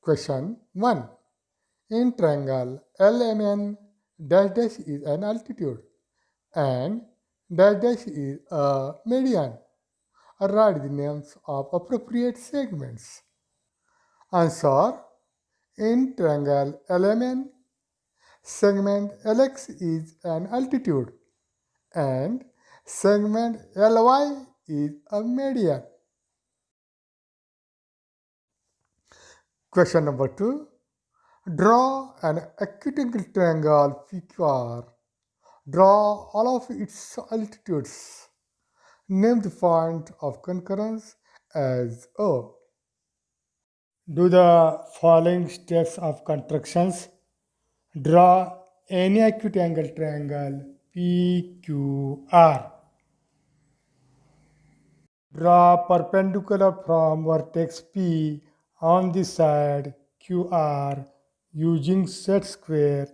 Question 1. In triangle LMN, dash dash is an altitude and dash dash is a median. Write the names of appropriate segments. Answer. In triangle LMN, segment LX is an altitude and segment LY is a median. Question number 2. Draw an acute angle triangle PQR. Draw all of its altitudes. Name the point of concurrence as O. Do the following steps of constructions. Draw any acute angle triangle PQR. Draw perpendicular from vertex P on the side QR using set square.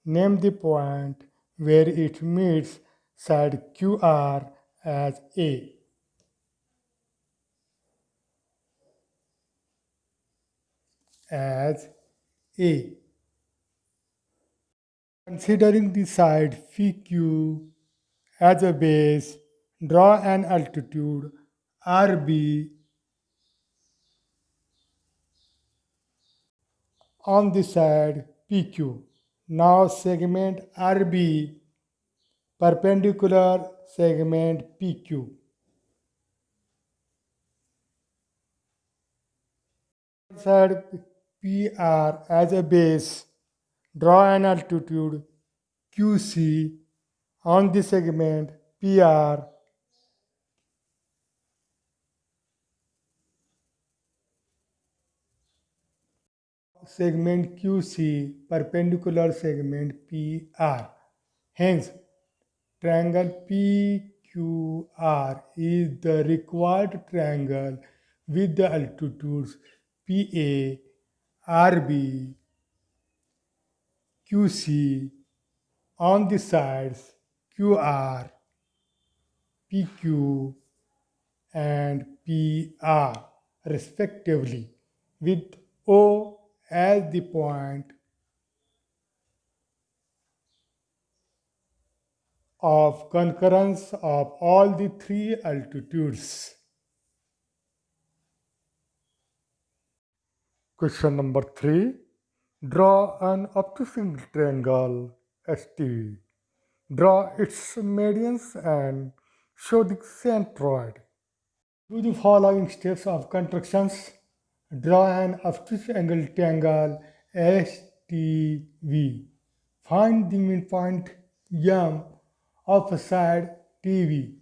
Name the point where it meets side QR as A. As A. Considering the side PQ as a base, draw an altitude RB on the side PQ. Now segment RB perpendicular segment PQ. Side PR as a base, draw an altitude QC on the segment PR. Segment QC perpendicular segment PR. Hence, triangle PQR is the required triangle with the altitudes PA, RB, QC on the sides QR, PQ, and PR respectively, with O as the point of concurrence of all the three altitudes. Question number 3. Draw an obtuse triangle ST. Draw its medians and show the centroid. Do the following steps of constructions. Draw an obtuse angle triangle STV. Find the midpoint M of side TV.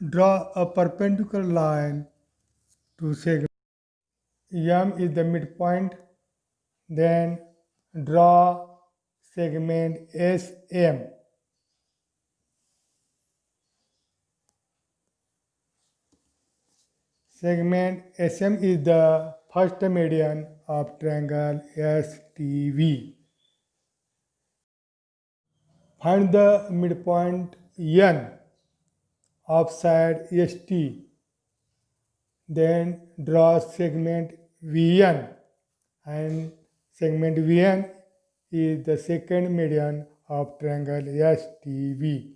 Draw a perpendicular line to segment M is the midpoint. Then draw segment SM. Segment SM is the first median of triangle STV. Find the midpoint N of side ST. Then draw segment VN, and segment VN is the second median of triangle STV.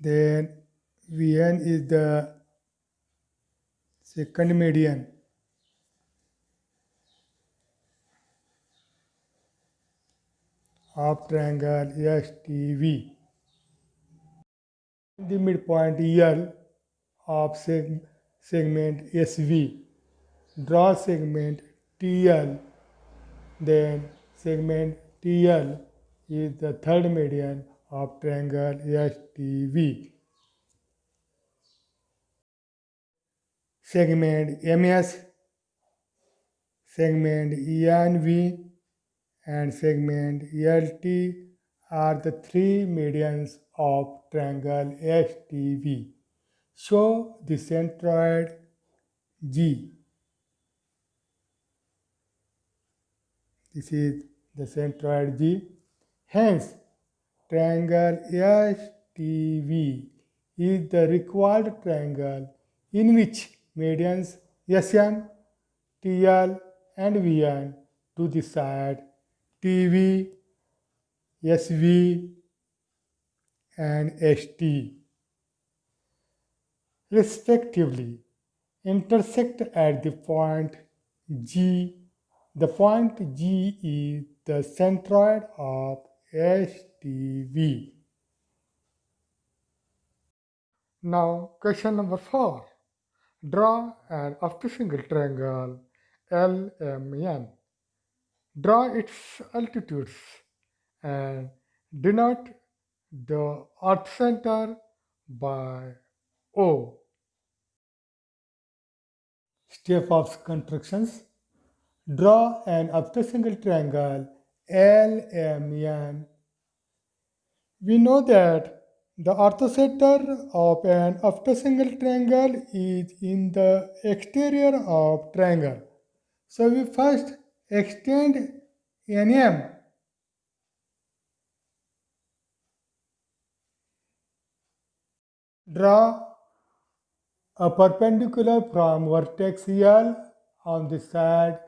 Then VN is the second median of triangle STV. The midpoint L of segment SV. Draw segment TL. Then segment TL is the third median of triangle STV. Segment MS, segment ENV, and segment LT are the three medians of triangle STV. Show the centroid G. This is the centroid G. Hence, triangle STV is the required triangle in which medians SN, TL, and VN to the side TV, SV, and ST respectively intersect at the point G. The point G is the centroid of STV. Now, question number 4. Draw an octagonal triangle LMN. Draw its altitudes and denote the earth center by O. Step of constructions. Draw an octagonal triangle LMN. We know that the orthocenter of an octagonal triangle is in the exterior of triangle. So we first extend NM. Draw a perpendicular from vertex L on the side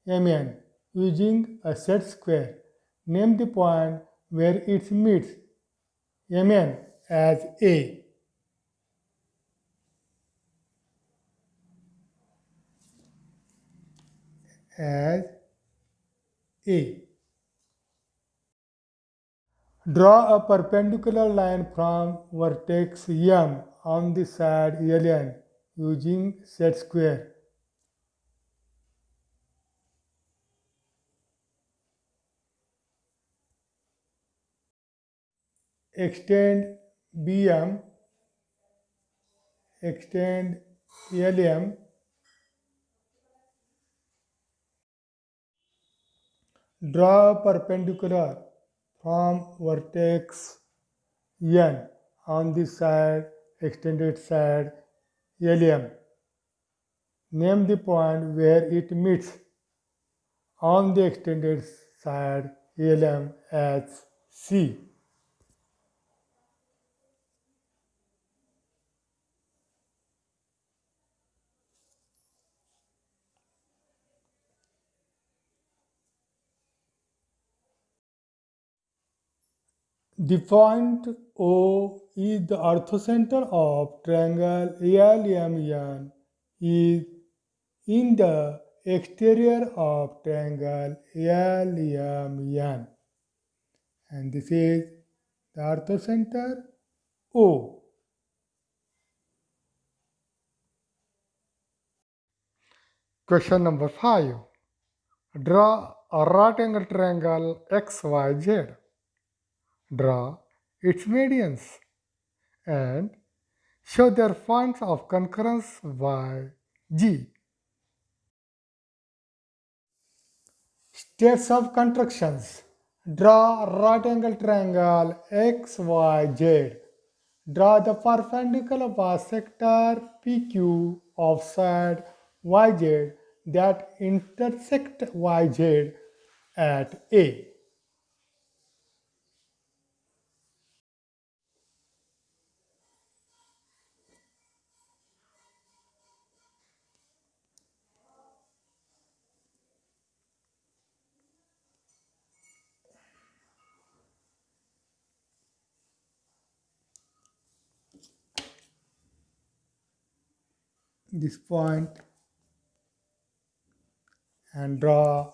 MN using a set square. Name the point where it meets MN as A. As A. Draw a perpendicular line from vertex M on the side LN using set square. Extend BM, extend LM, draw a perpendicular from vertex N on the side, extended side LM. Name the point where it meets on the extended side LM as C. The point O is the orthocenter of triangle ALMN is in the exterior of triangle ALMN, and this is the orthocenter O. Question number 5. Draw a right angle triangle XYZ. Draw its medians and show their points of concurrence by G. Steps of constructions. Draw right angle triangle XYZ. Draw the perpendicular bisector PQ of side YZ that intersect YZ at A. this point and draw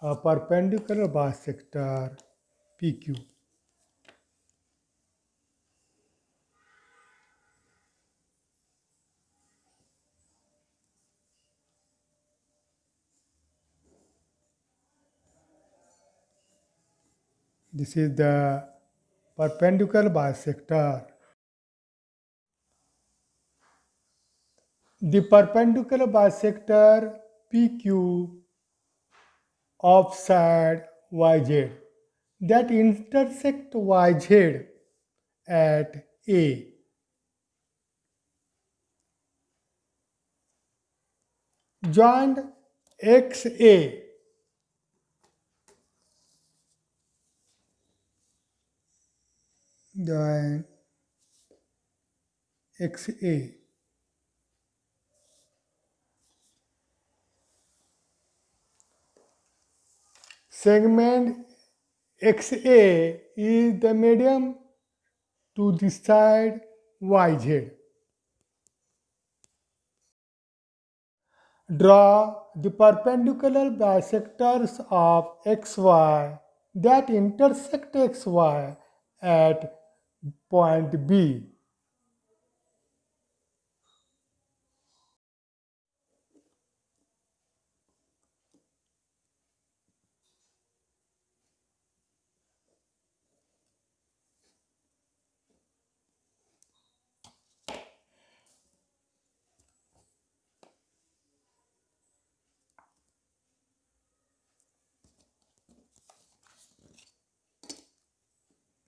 a perpendicular bisector PQ. This is the perpendicular bisector. The perpendicular bisector PQ of side YZ that intersect YZ at A. Joined XA join XA. Segment XA is the medium to the side YZ. Draw the perpendicular bisectors of XY that intersect XY at point B.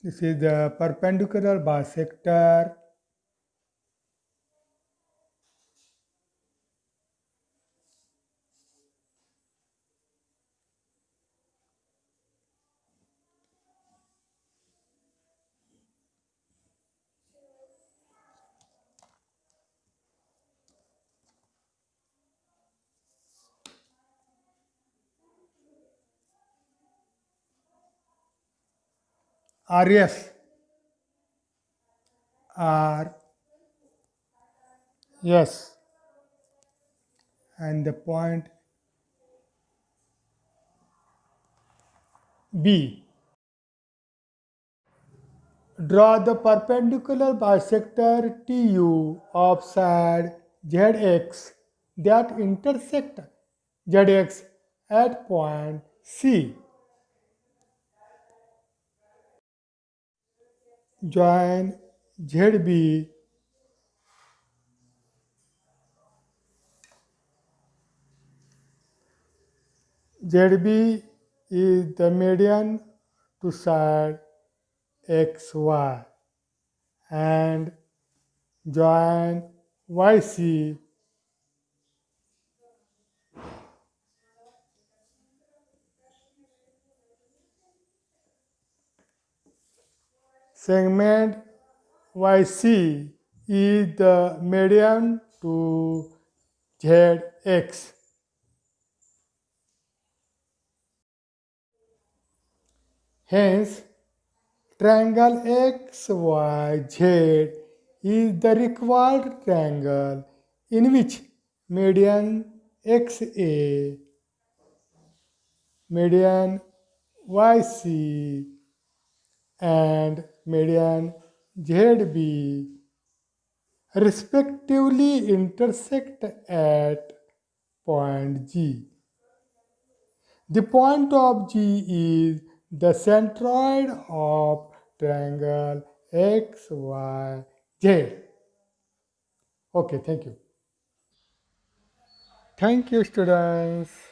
This is the perpendicular bisector. RS R yes and the point B. Draw the perpendicular bisector TU of side ZX that intersect ZX at point C. Join ZB ZB is the median to side XY and join YC segment YC is the median to ZX. Hence, triangle XYZ is the required triangle in which median XA, median YC, and median ZB respectively intersect at point G. The point of G is the centroid of triangle XYZ. Okay, thank you. Thank you, students.